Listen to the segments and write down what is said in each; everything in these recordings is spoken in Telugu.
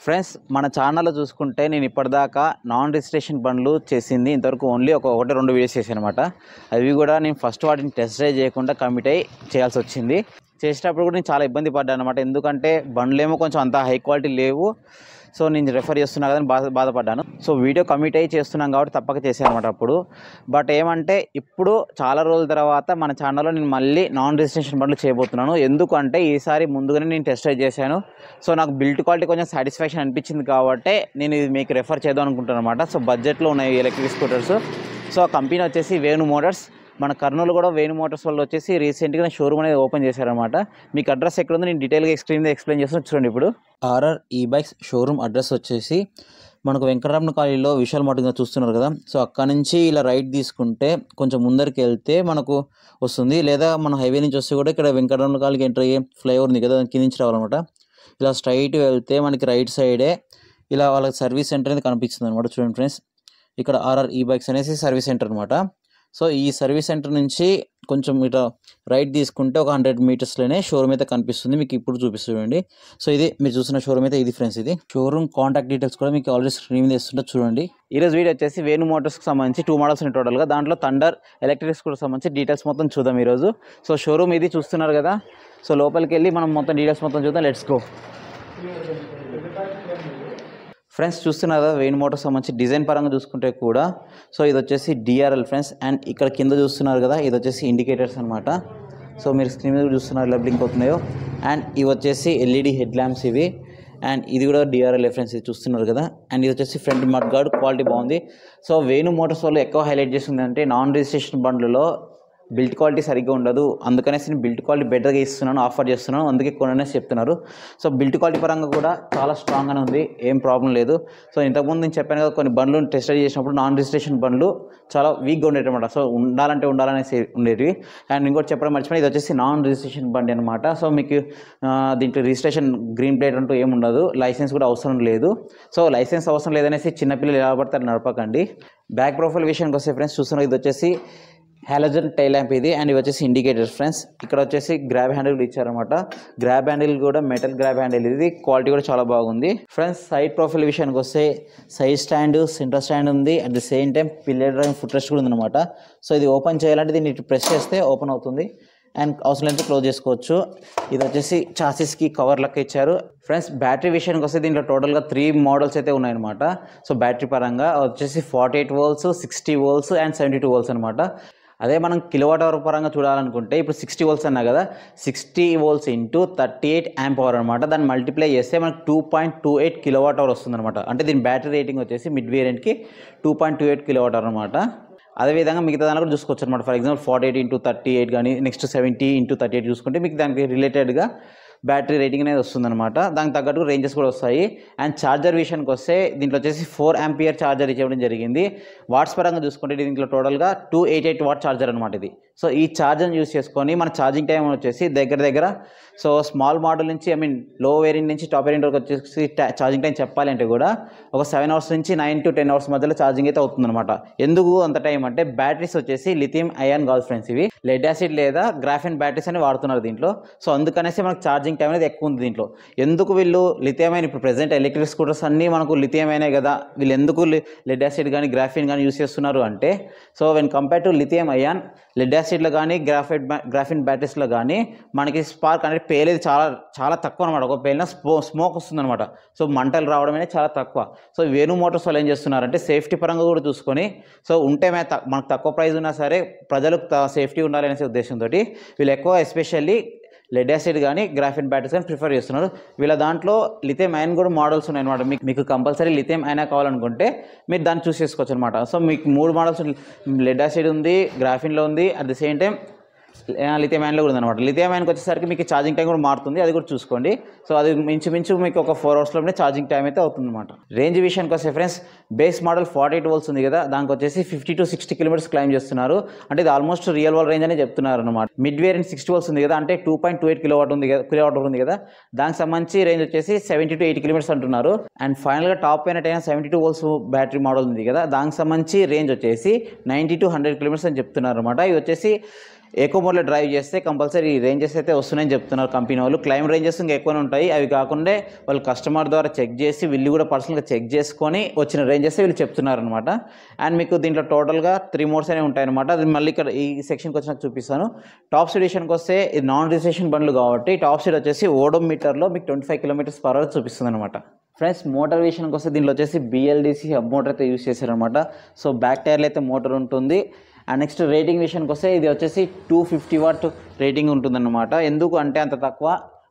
ఫ్రెండ్స్ మన ఛానల్లో చూసుకుంటే నేను ఇప్పటిదాకా నాన్ రిజిస్ట్రేషన్ బండ్లు చేసింది ఇంతవరకు ఓన్లీ ఒకటి రెండు వీడియోస్ చేశాను అనమాట. అవి కూడా నేను ఫస్ట్ వాటిని టెస్ట్ డ్రైవ్ చేయకుండా కమిట్ అయ్యి చేయాల్సి వచ్చింది. చేసేటప్పుడు కూడా నేను చాలా ఇబ్బంది పడ్డాను అనమాట. ఎందుకంటే బండ్లేమో కొంచెం అంత హై క్వాలిటీ లేవు. సో నేను రెఫర్ చేస్తున్నా కదా బాధపడ్డాను. సో వీడియో కమిట్ అయ్యి చేస్తున్నాం కాబట్టి తప్పక చేశాను అనమాట అప్పుడు. బట్ ఏమంటే ఇప్పుడు చాలా రోజుల తర్వాత మన ఛానల్లో నేను మళ్ళీ నాన్ రిజిస్ట్రేషన్ బండ్లు చేయబోతున్నాను. ఎందుకంటే ఈసారి ముందుగానే నేను టెస్ట్ డ్రైవ్ చేశాను. సో నాకు బిల్డ్ క్వాలిటీ కొంచెం సాటిస్ఫాక్షన్ అనిపించింది కాబట్టి నేను ఇది మీకు రెఫర్ చేద్దాం అనుకుంటాను అనమాట. సో బడ్జెట్లో ఉన్నాయి ఎలక్ట్రిక్ స్కూటర్స్. సో ఆ కంపెనీ వచ్చేసి వేణు మోటార్స్. మన కర్నూలు కూడా వేణు మోటార్స్ వాళ్ళు వచ్చేసి రీసెంట్గా షోరూమ్ అనేది ఓపెన్ చేశారనమాట. మీకు అడ్రస్ ఎక్కడ ఉందో నేను డీటెయిల్గా స్క్రీన్ మీద ఎక్స్ప్లెయిన్ చేస్తాను, చూడండి. ఇప్పుడు ఆర్ఆర్ ఈ బైక్స్ షోరూమ్ అడ్రస్ వచ్చేసి మనకు వెంకటరమణ కాలనీలో విశాల్ మార్ట్గా చూస్తున్నారు కదా. సో అక్కడ నుంచి ఇలా రైట్ తీసుకుంటే కొంచెం ముందరికి వెళ్తే మనకు వస్తుంది. లేదా మన హైవే నుంచి వస్తే కూడా ఇక్కడ వెంకటరమణ కాలనీకి ఎంటర్ అయ్యే ఫ్లైఓవర్ ఉంది కదా, కింద నుంచి రావాలన్నమాట. ఇలా స్ట్రైట్ వెళ్తే మనకి రైట్ సైడే ఇలా వాళ్ళకి సర్వీస్ సెంటర్ అనేది కనిపిస్తుంది అనమాట. చూడండి ఫ్రెండ్స్, ఇక్కడ ఆర్ఆర్ ఈ బైక్స్ అనేసి సర్వీస్ సెంటర్ అనమాట. సో ఈ సర్వీస్ సెంటర్ నుంచి కొంచెం ఇట్లా రైట్ తీసుకుంటే ఒక 100 మీటర్స్లోనే షోరూమ్ అయితే కనిపిస్తుంది. మీకు ఇప్పుడు చూపిస్తుంది. సో ఇది మీరు చూసిన షోరూమ్ అయితే ఇది ఫ్రెండ్స్. ఇది షోరూమ్ కాంటాక్ట్ డీటెయిల్స్ కూడా మీకు ఆల్రెడీ స్క్రీన్ మీద ఇస్తుంటే చూడండి. ఈరోజు వీడియో వచ్చేసి వేణు మోటార్స్కి సంబంధించి 2 మోడల్స్ ఉన్నాయి టోటల్గా. దాంట్లో థండర్ ఎలక్ట్రిక్ స్కూటర్ సంబంధించి డీటెయిల్స్ మొత్తం చూద్దాం ఈరోజు. సో షోరూమ్ ఇది చూస్తున్నారు కదా. సో లోపలికి వెళ్ళి మనం మొత్తం డీటెయిల్స్ మొత్తం చూద్దాం. Let's go. ఫ్రెండ్స్ చూస్తున్నారు కదా, వేణు మోటార్స్ సంబంధించి డిజైన్ పరంగా చూసుకుంటే కూడా సో ఇది వచ్చేసి డిఆర్ఎల్ ఫ్రెండ్స్. అండ్ ఇక్కడ కింద చూస్తున్నారు కదా, ఇది వచ్చేసి ఇండికేటర్స్ అనమాట. సో మీరు స్క్రీన్ మీద చూస్తున్నారు ఎలా బ్లింక్ అవుతున్నాయో. అండ్ ఇవి వచ్చేసి ఎల్ఈడి హెడ్ ల్యాంప్స్ ఇవి. అండ్ ఇది కూడా డిఆర్ఎల్ ఫ్రెండ్స్, ఇది చూస్తున్నారు కదా. అండ్ ఇది వచ్చేసి ఫ్రంట్ మడ్ గార్డ్, క్వాలిటీ బాగుంది. సో వేణు మోటార్స్ వాళ్ళు ఎక్కువ హైలైట్ చేస్తుంది అంటే నాన్ రిజిస్ట్రేషన్ బండ్లలో బిల్డ్ క్వాలిటీ సరిగ్గా ఉండదు. అందుకనేసి నేను బిల్డ్ క్వాలిటీ బెటర్గా ఇస్తున్నాను, ఆఫర్ చేస్తున్నాను, అందుకే కొననేసి చెప్తున్నారు. సో బిల్డ్ క్వాలిటీ పరంగా కూడా చాలా స్ట్రాంగ్గానే ఉంది, ఏం ప్రాబ్లం లేదు. సో ఇంతకుముందు నేను చెప్పాను కదా, కొన్ని బండ్లు టెస్ట్ చేసినప్పుడు నాన్ రిజిస్ట్రేషన్ బండ్లు చాలా వీక్గా ఉండేవి అనమాట. సో ఉండాలనేసి ఉండేవి. అండ్ ఇంకోటి చెప్పడం మర్చిపోయి, ఇది వచ్చేసి నాన్ రిజిస్ట్రేషన్ బండి అనమాట. సో మీకు దీంట్లో రిజిస్ట్రేషన్ గ్రీన్ ప్లేట్ అంటూ ఏమి ఉండదు, లైసెన్స్ కూడా అవసరం లేదు. సో లైసెన్స్ అవసరం లేదనేసి చిన్నపిల్లలు ఎలా పడతారు నడపకండి. బ్యాక్ ప్రొఫైల్ విషయానికి వస్తే ఫ్రెండ్స్ చూస్తున్నారు, ఇది వచ్చేసి హాలోజన్ టైల్ ల్యాంప్ ఇది. అండ్ ఇవి వచ్చేసి ఇండికేటర్స్ ఫ్రెండ్స్. ఇక్కడ వచ్చేసి గ్రాబ్ హ్యాండిల్ కూడా ఇచ్చారనమాట. గ్రాబ్ హ్యాండిల్ కూడా మెటల్ గ్రాబ్ హ్యాండిల్, ఇది క్వాలిటీ కూడా చాలా బాగుంది ఫ్రెండ్స్. సైడ్ ప్రొఫైల్ విషయానికి వస్తే సైడ్ స్టాండ్, సెంటర్ స్టాండ్ ఉంది. At the same time pillar driving foot rest కూడా ఉందన్నమాట. సో ఇది ఓపెన్ చేయాలంటే దీన్ని ప్రెస్ చేస్తే ఓపెన్ అవుతుంది. అండ్ అవసరం లేదంటే క్లోజ్ చేసుకోవచ్చు. ఇది వచ్చేసి చాసిస్కి కవర్ లెక్క ఇచ్చారు ఫ్రెండ్స్. బ్యాటరీ విషయానికి వస్తే దీంట్లో టోటల్గా 3 మోడల్స్ అయితే ఉన్నాయన్నమాట. సో బ్యాటరీ పరంగా వచ్చేసి 48 వోల్ట్స్, 60 వోల్ట్స్ అండ్ 72 వోల్ట్స్ అనమాట. అదే మనం కిలోవాట్ అవర్ పరంగా చూడాలనుకుంటే ఇప్పుడు 60 వోల్ట్స్ అన్నా కదా, 60 వోల్ట్స్ ఇంటూ 38 యాంప్ అవర్ అనమాట. దాన్ని మల్టిప్లై చేస్తే మనకు 2.28 కిలోవాట్ అవర్ వస్తుంది అనమాట. అంటే దీని బ్యాటరీ రేటింగ్ వచ్చేసి మిడ్ వేరియంట్కి 2.28 కిలోవాట్ అవర్ అనమాట. అదేవిధంగా మిగతా దాన్ని కూడా చూసుకోవచ్చు అనమాట. ఫర్ ఎగ్జాంపుల్ 48 ఇంటూ 38 కానీ నెక్స్ట్ 70 ఇంటూ 38 చూసుకుంటే మీకు దానికి రిలేటెడ్గా బ్యాటరీ రేటింగ్ అనేది వస్తుందన్నమాట. దానికి తగ్గట్టు రేంజెస్ కూడా వస్తాయి. అండ్ ఛార్జర్ విషయానికి వస్తే దీంట్లో వచ్చేసి 4 ఆంపియర్ ఛార్జర్ ఇవ్వడం జరిగింది. వాట్స్ పరంగా చూసుకుంటే దీంట్లో టోటల్గా 288 వాట్ ఛార్జర్ అనమాట ఇది. సో ఈ ఛార్జర్ని యూస్ చేసుకొని మన ఛార్జింగ్ టైం వచ్చేసి దగ్గర సో స్మాల్ మోడల్ నుంచి లో వేరియంట్ నుంచి టాప్ వేరియంట్ వరకు వచ్చేసి ఛార్జింగ్ టైం చెప్పాలి అంటే కూడా ఒక 7 అవర్స్ నుంచి 9 to 10 అవర్స్ మధ్యలో ఛార్జింగ్ అయితే అవుతుందన్నమాట. ఎందుకు అంత టైం అంటే బ్యాటరీస్ వచ్చేసి లిథియం అయాన్ కాదు ఫ్రెండ్స్, ఇవి లెడ్ యాసిడ్ లేదా గ్రాఫెన్ బ్యాటరీస్ అని వాడుతున్నారు దీంట్లో. సో అందుకనేసి మనకు ఛార్జింగ్ టైం అనేది ఎక్కువ ఉంది దీంట్లో. ఎందుకు వీళ్ళు లిథియం అయిన ఇప్పుడు ప్రెసెంట్ ఎలక్ట్రిక్ స్కూటర్స్ అన్నీ మనకు లిథియం అయినాయి కదా, వీళ్ళు ఎందుకు లెడ్ యాసిడ్ కానీ గ్రాఫిన్ కానీ యూస్ చేస్తున్నారు అంటే, so when compare to lithium ion lead యాసిడ్లో కానీ గ్రాఫిన్ బ్యాటరీస్లో కానీ మనకి స్పార్క్ అనేది పేలేది చాలా తక్కువ అనమాట. ఒక పేలిన స్మోక్ వస్తుందన్నమాట. సో మంటలు రావడం అనేది చాలా తక్కువ. సో వేణు మోటార్స్ వాళ్ళు ఏం చేస్తున్నారంటే సేఫ్టీ పరంగా కూడా చూసుకొని, సో ఉంటే మనకు తక్కువ ప్రైస్ ఉన్నా సరే ప్రజలకు సేఫ్టీ ఉండాలి అనే ఉద్దేశంతో వీళ్ళు ఎక్కువ ఎస్పెషల్లీ లెడ్ యాసిడ్ కానీ గ్రాఫిన్ బ్యాటరీస్ కానీ ప్రిఫర్ చేస్తున్నారు. వీళ్ళ దాంట్లో లిథియం అయన్ కూడా మోడల్స్ ఉన్నాయి అనమాట. మీకు కంపల్సరీ లిథియం అయినా కావాలనుకుంటే మీరు దాన్ని చూస్ చేసుకోవచ్చు అనమాట. సో మీకు 3 మోడల్స్ లెడ్ యాసిడ్ ఉంది, గ్రాఫిన్లో ఉంది, at the same time lithium అయన్లో కూడా ఉందన్నమాట. లిథియం అయన్కి వచ్చేసరికి మీకు ఛార్జింగ్ టైం కూడా మారుతుంది, అది కూడా చూసుకోండి. సో అది మించు మీకు ఒక 4 అవర్స్లోనే ఛార్జింగ్ టైం అయితే అవుతుంది అనమాట. రేంజ్ విషయానికి వస్తే ఫ్రెండ్స్ బేస్ మోడల్ 48 వోల్ట్స్ ఉంది కదా, దానికి వచ్చేసి 50 to 60 కిలోమీటర్స్ క్లైమ్ చేస్తున్నారు. అంటే ఇది ఆల్మోస్ట్ రియల్ వరల్డ్ రేంజ్ అని చెప్తున్నారు అనమాట. మిడ్ వేరియంట్ 60 వోల్ట్స్ ఉంది కదా, అంటే 2.28 కిలోవాట్ ఉంది కదా, దానికి సంబంధించి రేంజ్ వచ్చేసి 70 to 80 కిలోమీటర్స్ అంటున్నారు. అండ్ ఫైనల్గా టాప్ అయిన 72 వోల్ట్స్ బ్యాటరీ మోడల్ ఉంది కదా, దానికి సంబంధించి రేంజ్ వచ్చేసి 90 to 100 కిలోమీటర్స్ అని చెప్తున్నారు అనమాట. ఇది వచ్చేసి ఎకో మోడ్లో డ్రైవ్ చేస్తే కంపల్సరీ ఈ రేంజెస్ అయితే వస్తున్నాయని చెప్తున్నారు కంపెనీ వాళ్ళు. క్లైమ్ రేంజెస్ ఇంకా ఎక్కువనే ఉంటాయి. అవి కాకుండా వాళ్ళు కస్టమర్ ద్వారా చెక్ చేసి వీళ్ళు కూడా పర్సనల్గా చెక్ చేసుకొని వచ్చిన రేంజెస్ వీళ్ళు చెప్తున్నారు అనమాట. అండ్ మీకు దీంట్లో టోటల్గా 3 మోడ్స్ అనేవి ఉంటాయన్నమాట. అది మళ్ళీ ఇక్కడ ఈ సెక్షన్కి వచ్చి నాకు చూపిస్తాను. టాప్ స్పీడ్ విషయానికి వస్తే ఇది నాన్ రిజిస్ట్రేషన్ బండ్లు కాబట్టి టాప్ స్పీడ్ వచ్చేసి ఓడోమీటర్లో మీకు 25 km/h చూపిస్తుంది అనమాట. ఫ్రెండ్స్ మోటార్ విషయానికి వస్తే దీంట్లో వచ్చేసి BLDC హబ్ మోటార్ అయితే యూస్ చేశారనమాట. సో బ్యాక్ టైర్లో అయితే మోటార్ ఉంటుంది. అండ్ నెక్స్ట్ రేటింగ్ విషయానికి వస్తే ఇది వచ్చేసి 250 వాట్ రేటింగ్ ఉంటుందన్నమాట. ఎందుకు అంటే అంత తక్కువ,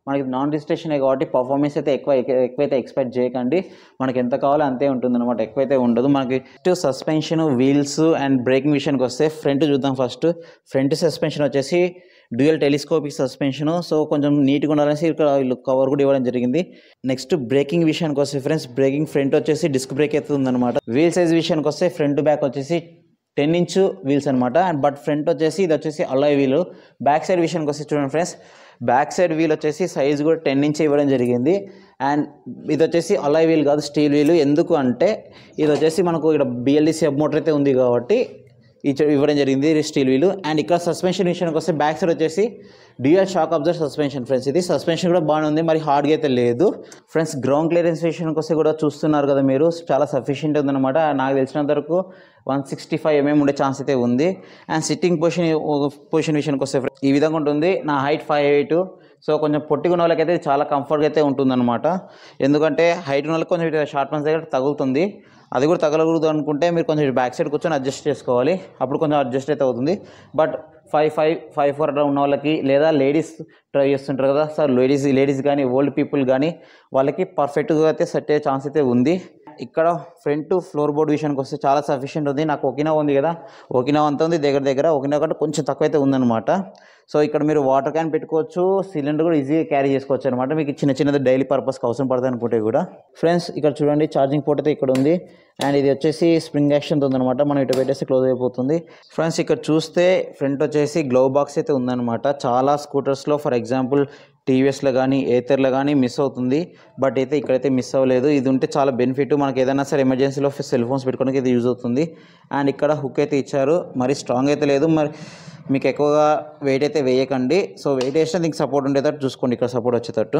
మనకి నాన్ రిజిస్ట్రేషన్ కాబట్టి పర్ఫార్మెన్స్ అయితే ఎక్కువైతే ఎక్స్పెక్ట్ చేయకండి. మనకి ఎంత కావాలో అంతే ఉంటుందన్నమాట, ఎక్కువైతే ఉండదు. మనకి సస్పెన్షన్, వీల్స్ అండ్ బ్రేకింగ్ విషయానికి వస్తే ఫ్రంట్ చూద్దాం. ఫస్ట్ ఫ్రంట్ సస్పెన్షన్ వచ్చేసి డ్యూయల్ టెలిస్కోపిక్ సస్పెన్షన్. సో కొంచెం నీట్గా ఉండాలనేసి ఇక్కడ వీళ్ళు కవర్ కూడా ఇవ్వడం జరిగింది. నెక్స్ట్ బ్రేకింగ్ విషయానికి వస్తే ఫ్రెండ్స్ బ్రేకింగ్ ఫ్రంట్ వచ్చేసి డిస్క్ బ్రేక్ అయితే ఉందన్నమాట. వీల్ సైజ్ విషయానికి వస్తే ఫ్రంట్ బ్యాక్ వచ్చేసి 10 ఇంచ్ వీల్స్ అనమాట. అండ్ బట్ ఫ్రంట్ వచ్చేసి ఇది వచ్చేసి అలాయ్ వీల్. బ్యాక్ సైడ్ విషయానికి వస్తే చూడండి ఫ్రెండ్స్, బ్యాక్ సైడ్ వీల్ వచ్చేసి సైజ్ కూడా 10 ఇంచ్ ఇవ్వడం జరిగింది. అండ్ ఇది వచ్చేసి అలాయ్ వీల్ కాదు, స్టీల్ వీల్. ఎందుకు అంటే ఇది వచ్చేసి మనకు ఇక్కడ BLDC హబ్ మోటార్ అయితే ఉంది కాబట్టి ఇవ్వడం జరిగింది స్టీల్ వీల్. అండ్ ఇక్కడ సస్పెన్షన్ విషయానికి వస్తే బ్యాక్ సైడ్ వచ్చేసి dual shock absorb suspension friends. ఇది సస్పెన్షన్ కూడా బాగానే ఉంది, మరి హార్డ్గా అయితే లేదు ఫ్రెండ్స్. గ్రౌండ్ క్లియరెన్స్ విషయానికి వస్తే కూడా చూస్తున్నారు కదా మీరు, చాలా సఫిషియెంట్ ఉందన్నమాట. నాకు తెలిసినంత వరకు 165 mm ఉండే ఛాన్స్ అయితే ఉంది. అండ్ సిట్టింగ్ పొజిషన్ విషయానికి వస్తే ఈ విధంగా ఉంటుంది. నా హైట్ 5'8". సో కొంచెం పొట్టిగా ఉన్న వాళ్ళకైతే చాలా కంఫర్ట్గా అయితే ఉంటుందన్నమాట. ఎందుకంటే హైట్ ఉన్న వాళ్ళకి కొంచెం షార్ట్ పన్స్ దగ్గర తగులుతుంది. అది కూడా తగలకూడదు అనుకుంటే మీరు కొంచెం బ్యాక్ సైడ్ కూర్చొని అడ్జస్ట్ చేసుకోవాలి, అప్పుడు కొంచెం అడ్జస్ట్ అయితే అవుతుంది. బట్ 5'5", 5'4" అట్లా ఉన్న వాళ్ళకి, లేదా లేడీస్ ట్రై చేస్తుంటారు కదా సార్, లేడీస్ కానీ ఓల్డ్ పీపుల్ కానీ వాళ్ళకి పర్ఫెక్ట్గా అయితే సెట్ అయ్యే ఛాన్స్ అయితే ఉంది. ఇక్కడ ఫ్రంట్ ఫ్లోర్ బోర్డ్ విషయానికి వస్తే చాలా సఫిషియెంట్ ఉంది. నాకు ఒకినా ఉంది కదా, ఒకినా అంత ఉంది దగ్గర ఒకినా కంటే కొంచెం తక్కువ అయితే ఉందన్నమాట. సో ఇక్కడ మీరు వాటర్ క్యాన్ పెట్టుకోవచ్చు, సిలిండర్ కూడా ఈజీగా క్యారీ చేసుకోవచ్చు అనమాట. మీకు చిన్నది డైలీ పర్పస్కి అవసరం పడుతుంది అనుకుంటే కూడా. ఫ్రెండ్స్ ఇక్కడ చూడండి, ఛార్జింగ్ పోర్ట్ అయితే ఇక్కడ ఉంది. అండ్ ఇది వచ్చేసి స్ప్రింగ్ యాక్షన్తో ఉందన్నమాట. మనం ఇటు పెట్టేసి క్లోజ్ అయిపోతుంది. ఫ్రెండ్స్ ఇక్కడ చూస్తే ఫ్రంట్ వచ్చేసి గ్లవ్ బాక్స్ అయితే ఉందన్నమాట. చాలా స్కూటర్స్లో ఫర్ ఎగ్జాంపుల్ టీవీఎస్లో కానీ ఏథర్లో కానీ మిస్ అవుతుంది, బట్ అయితే ఇక్కడైతే మిస్ అవ్వలేదు. ఇది ఉంటే చాలా బెనిఫిట్, మనకి ఏదైనా సరే ఎమర్జెన్సీలో సెల్ ఫోన్స్ పెట్టుకోవడానికి ఇది యూజ్ అవుతుంది. అండ్ ఇక్కడ హుక్ అయితే ఇచ్చారు, మరి స్ట్రాంగ్ అయితే లేదు, మరి మీకు ఎక్కువగా వెయిట్ అయితే వేయకండి. సో వెయిట్ వేసినా దీనికి సపోర్ట్ ఉండేటట్టు చూసుకోండి, ఇక్కడ సపోర్ట్ వచ్చేటట్టు.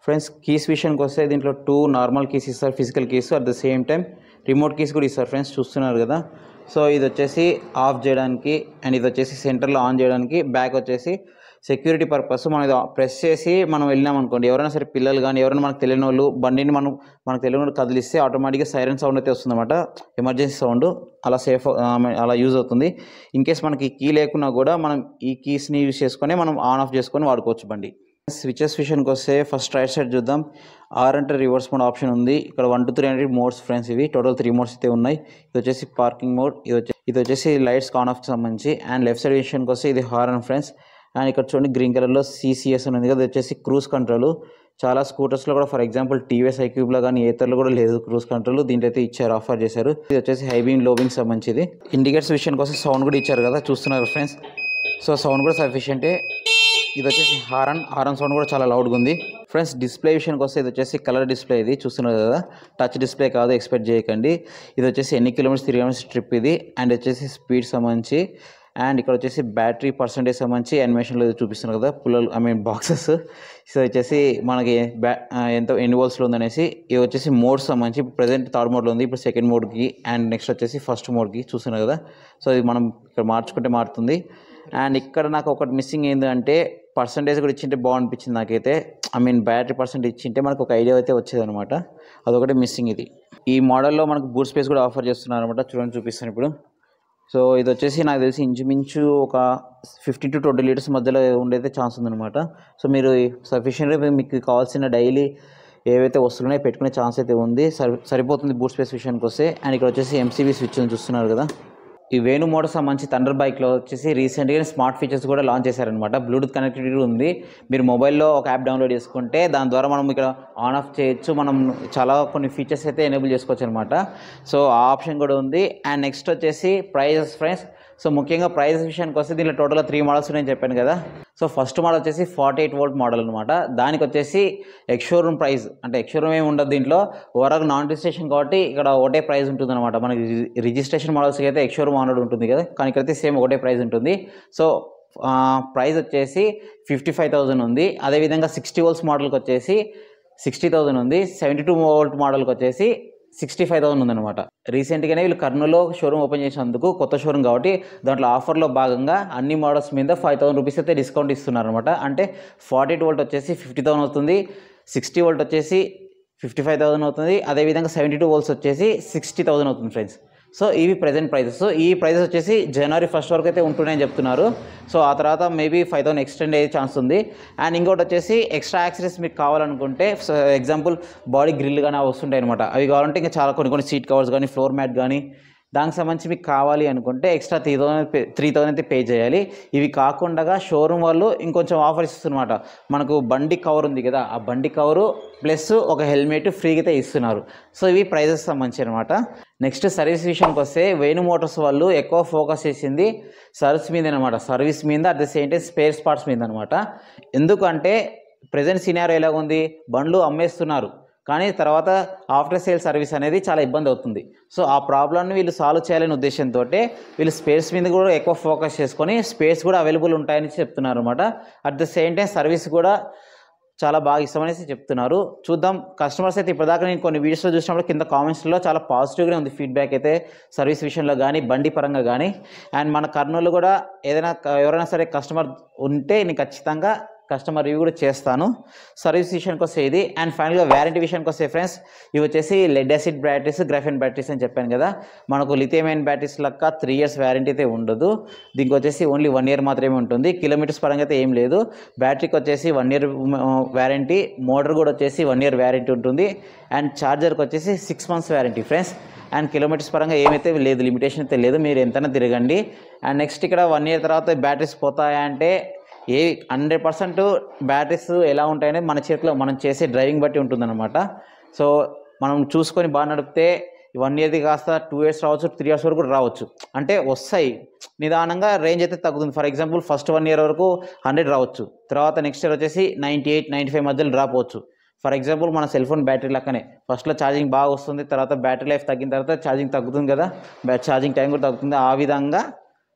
ఫ్రెండ్స్ కీస్ విషయానికి వస్తే దీంట్లో 2 నార్మల్ కీస్ ఇస్తారు, physical keys. At the same time remote keys కూడా ఇస్తారు ఫ్రెండ్స్, చూస్తున్నారు కదా. సో ఇది వచ్చేసి ఆఫ్ చేయడానికి, అండ్ ఇది వచ్చేసి సెంటర్లో ఆన్ చేయడానికి. బ్యాక్ వచ్చేసి సెక్యూరిటీ పర్పస్. మనం ఇది ప్రెస్ చేసి మనం వెళ్ళినాం అనుకోండి, ఎవరైనా సరే పిల్లలు కానీ ఎవరైనా మనకు తెలియని వాళ్ళు బండిని మనకు తెలియని వాళ్ళు కదిలిస్తే ఆటోమేటిక్గా సైరన్ సౌండ్ అయితే వస్తుందన్నమాట, ఎమర్జెన్సీ సౌండ్. అలా అలా యూజ్ అవుతుంది. ఇన్కేస్ మనకి కీ లేకున్నా కూడా మనం ఈ కీస్ని యూజ్ చేసుకొని మనం ఆన్ ఆఫ్ చేసుకొని వాడుకోవచ్చు బండి. స్విచెస్ విషయానికి వస్తే ఫస్ట్ రైట్ సైడ్ చూద్దాం. ఆర్ అంటే రివర్స్ మోడ్ ఆప్షన్ ఉంది. ఇక్కడ 1 to 3 అనేది మోడ్స్ ఫ్రెండ్స్. ఇవి టోటల్ 3 మోడ్స్ అయితే ఉన్నాయి. ఇది వచ్చేసి పార్కింగ్ మోడ్, ఇది వచ్చేసి లైట్స్ ఆన్ ఆఫ్కి సంబంధించి. అండ్ లెఫ్ట్ సైడ్ విషయానికి వస్తే ఇది హారన్ ఫ్రెండ్స్. అండ్ ఇక్కడ చూడండి గ్రీన్ కలర్లో CCS ఉంది కదా, ఇది వచ్చేసి క్రూజ్ కంట్రోల్. చాలా స్కూటర్స్లో కూడా ఫర్ ఎగ్జాంపుల్ టీవీఎస్ ఐక్యూబ్లో కానీ ఏతర్లో కూడా లేదు క్రూజ్ కంట్రోల్, దీంట్లో అయితే ఇచ్చారు, ఆఫర్ చేశారు. ఇది వచ్చేసి హై బీమ్ లో బీమ్ సంబంధించింది. ఇండికేటర్స్ విషయానికి వస్తే సౌండ్ కూడా ఇచ్చారు కదా, చూస్తున్నారు ఫ్రెండ్స్. సో సౌండ్ కూడా సఫిషియెంటే. ఇది వచ్చేసి హారన్ సౌండ్ కూడా చాలా లౌడ్గా ఉంది ఫ్రెండ్స్. డిస్ప్లే విషయానికి వస్తే ఇది వచ్చేసి కలర్ డిస్ప్లే, ఇది చూస్తున్నారు కదా, టచ్ డిస్ప్లే కాదు, ఎక్స్పెక్ట్ చేయకండి. ఇది వచ్చేసి ఎన్ని కిలోమీటర్స్ తిరిగామని ట్రిప్ ఇది. అండ్ వచ్చేసి స్పీడ్ సంబంధించి. అండ్ ఇక్కడ వచ్చేసి బ్యాటరీ పర్సెంటేజ్ సంబంధించి యానిమేషన్లో చూపిస్తున్నారు కదా, బాక్సెస్. సో వచ్చేసి మనకి ఎన్ని వోల్ట్స్లో ఉందనేసి. ఇది వచ్చేసి మోడ్స్ సంబంధించి ప్రజెంట్ 3rd మోడ్లో ఉంది, ఇప్పుడు 2nd మోడ్కి. అండ్ నెక్స్ట్ వచ్చేసి 1st మోడ్కి చూస్తున్నారు కదా. సో ఇది మనం ఇక్కడ మార్చుకుంటే మారుతుంది. అండ్ ఇక్కడ నాకు ఒకటి మిస్సింగ్ ఏంటంటే పర్సంటేజ్ కూడా ఇచ్చింటే బాగుండిపించింది నాకైతే. బ్యాటరీ పర్సెంట్ ఇచ్చింటే మనకు ఒక ఐడియా అయితే వచ్చేదనమాట, అదొకటి మిస్సింగ్. ఇది ఈ మోడల్లో మనకు బూట్ స్పేస్ కూడా ఆఫర్ చేస్తున్నారు అనమాట, చూడండి చూపిస్తాను ఇప్పుడు. సో ఇది వచ్చేసి నాకు తెలిసి ఇంచుమించు ఒక 15 to 20 లీటర్స్ మధ్యలో ఉండేదే ఛాన్స్ ఉందన్నమాట. సో మీరు సఫిషియెంట్గా మీకు కావాల్సిన డైలీ ఏవైతే వస్తున్నాయో పెట్టుకునే ఛాన్స్ అయితే ఉంది, సరిపోతుంది బూట్ స్పేస్ విషయానికి వస్తే. అండ్ ఇక్కడ వచ్చేసి MCB స్విచ్ చూస్తున్నారు కదా. ఈ వేణు మోటార్స్ సంబంధించి థండర్ బైక్లో వచ్చేసి రీసెంట్గా స్మార్ట్ ఫీచర్స్ కూడా లాంచ్ చేశారనమాట. బ్లూటూత్ కనెక్టివిటీ ఉంది. మీరు మొబైల్లో ఒక యాప్ డౌన్లోడ్ చేసుకుంటే దాని ద్వారా మనం ఇక్కడ ఆన్ ఆఫ్ చేయొచ్చు, మనం చాలా కొన్ని ఫీచర్స్ అయితే ఎనేబుల్ చేసుకోవచ్చు అనమాట. సో ఆ ఆప్షన్ కూడా ఉంది. అండ్ నెక్స్ట్ వచ్చేసి ప్రైజెస్ ఫ్రెండ్స్. సో ముఖ్యంగా ప్రైస్ విషయానికి వస్తే దీంట్లో టోటల్గా 3 మోడల్స్ ఉన్నాయని చెప్పాను కదా. సో ఫస్ట్ మోడల్ వచ్చేసి 48 volt మోడల్ అనమాట. దానికి వచ్చేసి ఎక్స్షోరూమ్ ప్రైస్, అంటే ఎక్స్షోరూమ్ ఏమి ఉండదు దీంట్లో, ఓవరాల్ నాన్ రిజిస్ట్రేషన్ కాబట్టి ఇక్కడ ఒకటే ప్రైస్ ఉంటుంది అనమాట. మనకి రిజిస్ట్రేషన్ మోడల్స్కి అయితే ఎక్స్షోరూమ్ ఆనర్డ్ ఉంటుంది కదా, కానీ ఇక్కడైతే సేమ్ ఒకటే ప్రైస్ ఉంటుంది. సో ప్రైస్ వచ్చేసి 55,000 ఉంది. అదేవిధంగా 60 వోల్ట్స్ మోడల్కి వచ్చేసి 60,000 ఉంది. 72 వోల్ట్ మోడల్కి వచ్చేసి 65,000 ఉందన్నమాట. రీసెంట్గానే వీళ్ళు కర్నూలులో షోరూమ్ ఓపెన్ చేసినందుకు, కొత్త షోరూమ్ కాబట్టి దాంట్లో ఆఫర్లో భాగంగా అన్ని మోడల్స్ మీద 5,000 రూపీస్ అయితే డిస్కౌంట్ ఇస్తున్నారు అనమాట. అంటే 42 వోల్ట్ వచ్చేసి 50,000 అవుతుంది, 60 వోల్ట్ వచ్చేసి 55,000 అవుతుంది, అదేవిధంగా 72 వోల్ట్స్ వచ్చేసి 60,000 అవుతుంది ఫ్రెండ్స్. సో ఇవి ప్రజెంట్ ప్రైజెస్. ఈ ప్రైజెస్ వచ్చేసి జనవరి 1 వరకు అయితే ఉంటున్నాయని చెప్తున్నారు. సో ఆ తర్వాత మేబీ 5,000 ఎక్స్టెండ్ అయ్యే ఛాన్స్ ఉంది. అండ్ ఇంకోటి వచ్చేసి ఎక్స్ట్రా యాక్సెసరీస్ మీకు కావాలనుకుంటే, ఎగ్జాంపుల్ బాడీ గ్రిల్ కానీ అవి వస్తుంటాయి అనమాట. అవి కావాలంటే ఇంకా చాలా కొన్ని సీట్ కవర్స్ కానీ, ఫ్లోర్ మ్యాట్ కానీ, దానికి సంబంధించి మీకు కావాలి అనుకుంటే ఎక్స్ట్రా 3,000 అయితే పే చేయాలి. ఇవి కాకుండా షోరూమ్ వాళ్ళు ఇంకొంచెం ఆఫర్ ఇస్తున్నమాట. మనకు బండి కవర్ ఉంది కదా, ఆ బండి కవరు ప్లస్ ఒక హెల్మెట్ ఫ్రీగా అయితే ఇస్తున్నారు. సో ఇవి ప్రైజెస్ సంబంధించి అనమాట. నెక్స్ట్ సర్వీస్ విషయానికి వస్తే, వేణు మోటార్స్ వాళ్ళు ఎక్కువ ఫోకస్ చేసింది సర్వీస్ మీద అనమాట. సర్వీస్ మీద at the same time spare parts మీద అనమాట. ఎందుకంటే ప్రజెంట్ సినారియో ఎలాగుంది, బండ్లు అమ్మేస్తున్నారు కానీ తర్వాత ఆఫ్టర్ సేల్ సర్వీస్ అనేది చాలా ఇబ్బంది అవుతుంది. సో ఆ ప్రాబ్లమ్ని వీళ్ళు సాల్వ్ చేయాలనే ఉద్దేశంతో వీళ్ళు స్పేస్ మీద కూడా ఎక్కువ ఫోకస్ చేసుకొని స్పేస్ కూడా అవైలబుల్ ఉంటాయని చెప్తున్నారు అనమాట. At the same time service కూడా చాలా బాగా ఇష్టమనేసి చెప్తున్నారు. చూద్దాం. కస్టమర్స్ అయితే ఇప్పటిదాకా నేను కొన్ని వీడియోస్లో చూసినప్పుడు కింద కామెంట్స్లో చాలా పాజిటివ్గానే ఉంది ఫీడ్బ్యాక్ అయితే, సర్వీస్ విషయంలో కానీ, బండి పరంగా కానీ. అండ్ మన కర్నూలు కూడా ఎవరైనా సరే కస్టమర్ ఉంటే నేను ఖచ్చితంగా కస్టమర్ రివ్యూ కూడా చేస్తాను. సర్వీస్ విషయానికి వస్తే ఇది. అండ్ ఫైనల్గా వ్యారంటీ విషయానికి వస్తే ఫ్రెండ్స్, ఇవి వచ్చేసి lead acid batteries, graphene batteries అని చెప్పాను కదా. మనకు లిథియం అయన్ బ్యాటరీస్ లెక్క 3 years వ్యారంటీ అయితే ఉండదు. దీనికి వచ్చేసి ఓన్లీ 1 year మాత్రమే ఉంటుంది. కిలోమీటర్స్ పరంగా అయితే ఏం లేదు. బ్యాటరీకి వచ్చేసి 1 year వ్యారంటీ, మోటార్ కూడా వచ్చేసి 1 year వ్యారంటీ ఉంటుంది. అండ్ ఛార్జర్కి వచ్చేసి 6 months warranty friends. And kilometres పరంగా ఏమైతే లేదు, లిమిటేషన్ అయితే లేదు, మీరు ఎంతైనా తిరగండి. అండ్ నెక్స్ట్ ఇక్కడ 1 year తర్వాత బ్యాటరీస్ పోతాయా అంటే, 100% బ్యాటరీస్ ఎలా ఉంటాయనే మన చేతిలో మనం చేసే డ్రైవింగ్ బట్టి ఉంటుందన్నమాట. సో మనం చూసుకొని బాగా నడిపితే 1 year కాస్త 2 years రావచ్చు, 3 years వరకు రావచ్చు. అంటే వస్తాయి నిదానంగా, రేంజ్ అయితే తగ్గుతుంది. ఫర్ ఎగ్జాంపుల్ ఫస్ట్ 1 year వరకు 100 రావచ్చు, తర్వాత నెక్స్ట్ ఇయర్ వచ్చేసి 98, 95 మధ్యలో డ్రాప్ అవచ్చు. ఫర్ ఎగ్జాంపుల్ మన సెల్ ఫోన్ బ్యాటరీ లెక్కనే, ఫస్ట్లో ఛార్జింగ్ బాగా వస్తుంది, తర్వాత బ్యాటరీ లైఫ్ తగ్గిన తర్వాత ఛార్జింగ్ తగ్గుతుంది కదా, ఛార్జింగ్ టైం కూడా తగ్గుతుంది. ఆ విధంగా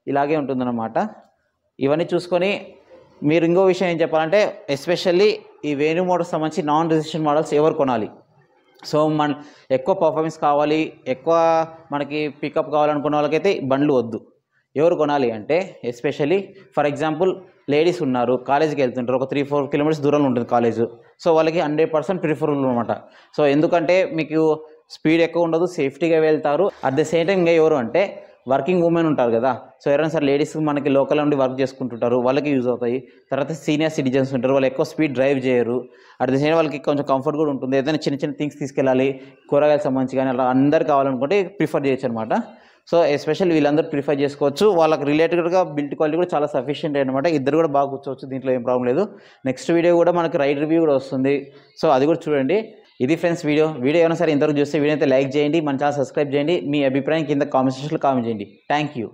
ఇలాగే ఉంటుందన్నమాట. ఇవన్నీ చూసుకొని మీరు ఇంకో విషయం ఏం చెప్పాలంటే, ఎస్పెషల్లీ ఈ వేణు మోటార్స్ సంబంధించి నాన్ రెసిస్టెంట్ మోడల్స్ ఎవరు కొనాలి? సో ఎక్కువ పర్ఫార్మెన్స్ కావాలి, ఎక్కువ మనకి పికప్ కావాలనుకున్న వాళ్ళకైతే బండ్లు వద్దు. ఎవరు కొనాలి అంటే, ఎస్పెషల్లీ ఫర్ ఎగ్జాంపుల్ లేడీస్ ఉన్నారు, కాలేజీకి వెళ్తుంటారు, ఒక 3-4 kilometers దూరంలో ఉంటుంది కాలేజ్. సో వాళ్ళకి 100% ప్రిఫరబుల్ అనమాట. సో ఎందుకంటే మీకు స్పీడ్ ఎక్కువ ఉండదు, సేఫ్టీగా వెళ్తారు. అట్ ద సేమ్ టైం ఇంకా ఎవరు అంటే వర్కింగ్ ఉమెన్ ఉంటారు కదా. సో ఎవరైనా సరే లేడీస్ మనకి లోకల్ నుండి వర్క్ చేసుకుంటుంటారు, వాళ్ళకి యూజ్ అవుతాయి. తర్వాత సీనియర్ సిటిజన్స్ ఉంటారు, వాళ్ళు ఎక్కువ స్పీడ్ డ్రైవ్ చేయరు. అట్ ద సేమ్ వాళ్ళకి కొంచెం కంఫర్ట్ కూడా ఉంటుంది. ఏదైనా చిన్న చిన్న థింగ్స్ తీసుకెళ్ళాలి, కూరగాయలు సంబంధించి కానీ అలా అందరు కావాలనుకుంటే ప్రిఫర్ చేయొచ్చు అనమాట. సో ఎస్పెషల్ వీళ్ళందరూ ప్రిఫర్ చేసుకోవచ్చు. వాళ్ళకి రిలేటెడ్గా బిల్డ్ క్వాలిటీ కూడా చాలా సఫిషియెంట్ అనమాట. ఇద్దరు కూడా బాగా కూర్చోవచ్చు, దీంట్లో ఏం ప్రాబ్లం లేదు. నెక్స్ట్ వీడియో కూడా మనకి రైడ్ రివ్యూ కూడా వస్తుంది. సో అది కూడా చూడండి. ఇది ఫ్రెండ్స్ వీడియో ఏమైనా సరే ఇంతవరకు చూస్తే వీడియో అయితే లైక్ చేయండి, మన ఛానల్ సబ్స్క్రైబ్ చేయండి. మీ అభిప్రాయం కింద కామెంట్ సెక్షన్లో కామెంట్ చేయండి. Thank you.